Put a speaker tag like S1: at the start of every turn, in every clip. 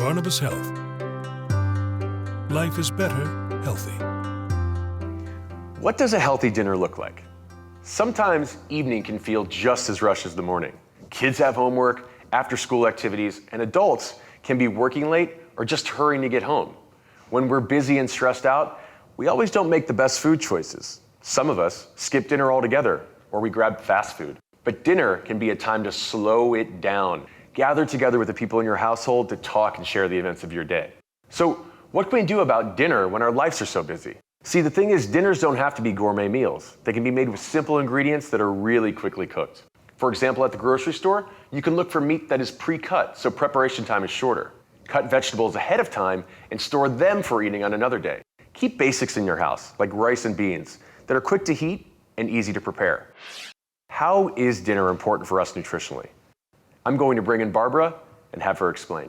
S1: Barnabas Health. Life is better, healthy.
S2: What does a healthy dinner look like? Sometimes evening can feel just as rushed as the morning. Kids have homework, after-school activities, and adults can be working late or just hurrying to get home. When we're busy and stressed out, we always don't make the best food choices. Some of us skip dinner altogether, or we grab fast food. But dinner can be a time to slow it down. Gather together with the people in your household to talk and share the events of your day. So, what can we do about dinner when our lives are so busy? See, the thing is, dinners don't have to be gourmet meals. They can be made with simple ingredients that are really quickly cooked. For example, at the grocery store, you can look for meat that is pre-cut, so preparation time is shorter. Cut vegetables ahead of time and store them for eating on another day. Keep basics in your house, like rice and beans, that are quick to heat and easy to prepare. How is dinner important for us nutritionally? I'm going to bring in Barbara and have her explain.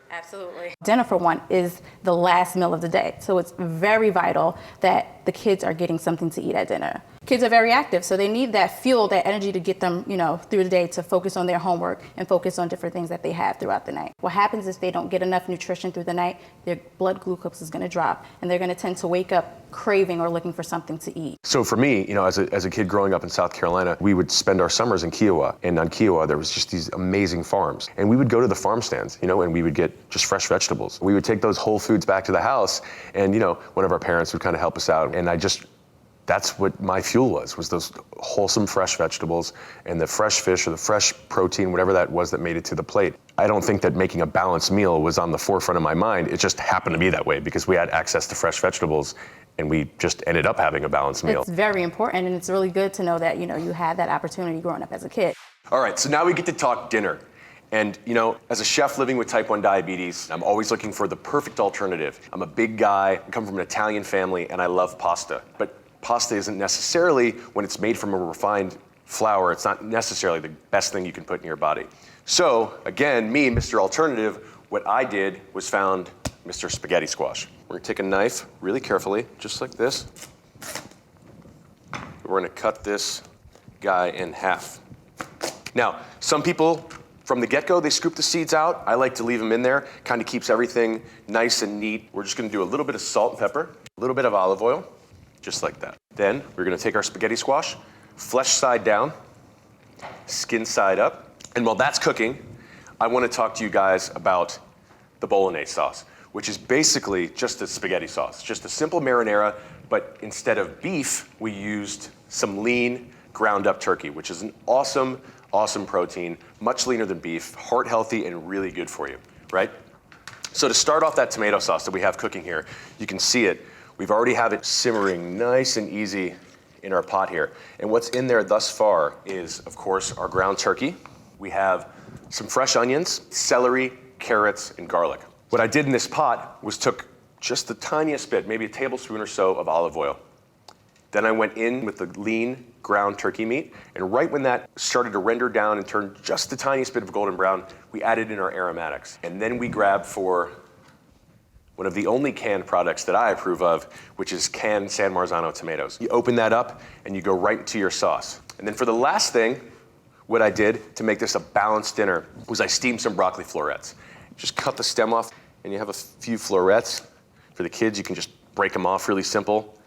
S3: Absolutely. Dinner, for one, is the last meal of the day. So it's very vital that the kids are getting something to eat at dinner. Kids are very active, so they need that fuel, that energy to get them, through the day to focus on their homework and focus on different things that they have throughout the night. What happens is they don't get enough nutrition through the night, their blood glucose is going to drop, and they're going to tend to wake up craving or looking for something to eat.
S2: So for me, as a kid growing up in South Carolina, we would spend our summers in Kiowa, and on Kiowa there was just these amazing farms, and we would go to the farm stands, and we would get just fresh vegetables. We would take those whole foods back to the house, and one of our parents would kind of help us out, and that's what my fuel was those wholesome fresh vegetables and the fresh fish or the fresh protein, whatever that was that made it to the plate. I don't think that making a balanced meal was on the forefront of my mind. It just happened to be that way because we had access to fresh vegetables and we just ended up having a balanced meal.
S3: It's very important, and it's really good to know that, you had that opportunity growing up as a kid.
S2: All right, so now we get to talk dinner. And, as a chef living with type 1 diabetes, I'm always looking for the perfect alternative. I'm a big guy, I come from an Italian family, and I love pasta. But pasta isn't necessarily, when it's made from a refined flour, it's not necessarily the best thing you can put in your body. So, again, me, Mr. Alternative, what I did was found Mr. Spaghetti Squash. We're gonna take a knife really carefully, just like this. We're gonna cut this guy in half. Now, some people, from the get-go, they scoop the seeds out. I like to leave them in there. Kind of keeps everything nice and neat. We're just gonna do a little bit of salt and pepper, a little bit of olive oil, just like that. Then we're gonna take our spaghetti squash, flesh side down, skin side up. And while that's cooking, I wanna talk to you guys about the Bolognese sauce, which is basically just a spaghetti sauce, just a simple marinara, but instead of beef, we used some lean ground up turkey, which is an awesome protein, much leaner than beef, heart healthy and really good for you, right? So to start off that tomato sauce that we have cooking here, you can see it. We've already have it simmering nice and easy in our pot here. And what's in there thus far is, of course, our ground turkey. We have some fresh onions, celery, carrots, and garlic. What I did in this pot was took just the tiniest bit, maybe a tablespoon or so of olive oil. Then I went in with the lean ground turkey meat, and right when that started to render down and turn just the tiniest bit of golden brown, we added in our aromatics. And then we grabbed for one of the only canned products that I approve of, which is canned San Marzano tomatoes. You open that up and you go right into your sauce. And then for the last thing, what I did to make this a balanced dinner was I steamed some broccoli florets. Just cut the stem off and you have a few florets. For the kids, you can just break them off, really simple.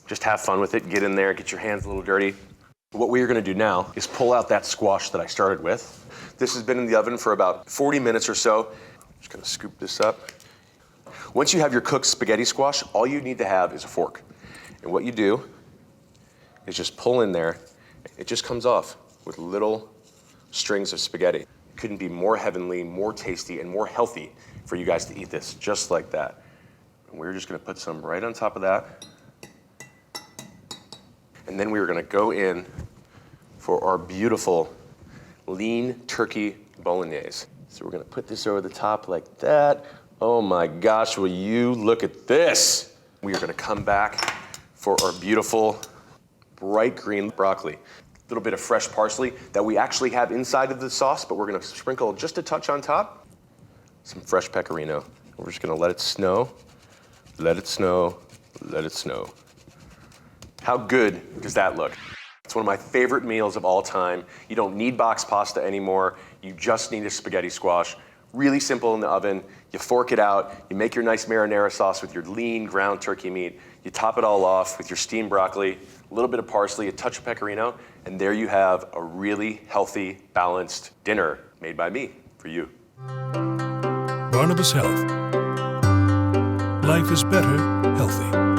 S2: Just have fun with it, get in there, get your hands a little dirty. What we are gonna do now is pull out that squash that I started with. This has been in the oven for about 40 minutes or so. Just gonna scoop this up. Once you have your cooked spaghetti squash, all you need to have is a fork. And what you do is just pull in there. It just comes off with little strings of spaghetti. Couldn't be more heavenly, more tasty, and more healthy for you guys to eat this, just like that. And we're just gonna put some right on top of that. And then we're gonna go in for our beautiful lean turkey bolognese. So we're gonna put this over the top like that. Oh my gosh, will you look at this? We are gonna come back for our beautiful bright green broccoli. A little bit of fresh parsley that we actually have inside of the sauce, but we're gonna sprinkle just a touch on top. Some fresh pecorino. We're just gonna let it snow, let it snow, let it snow. How good does that look? It's one of my favorite meals of all time. You don't need box pasta anymore. You just need a spaghetti squash. Really simple in the oven. You fork it out. You make your nice marinara sauce with your lean ground turkey meat. You top it all off with your steamed broccoli, a little bit of parsley, a touch of pecorino, and there you have a really healthy, balanced dinner made by me for you.
S1: Barnabas Health. Life is better, healthy.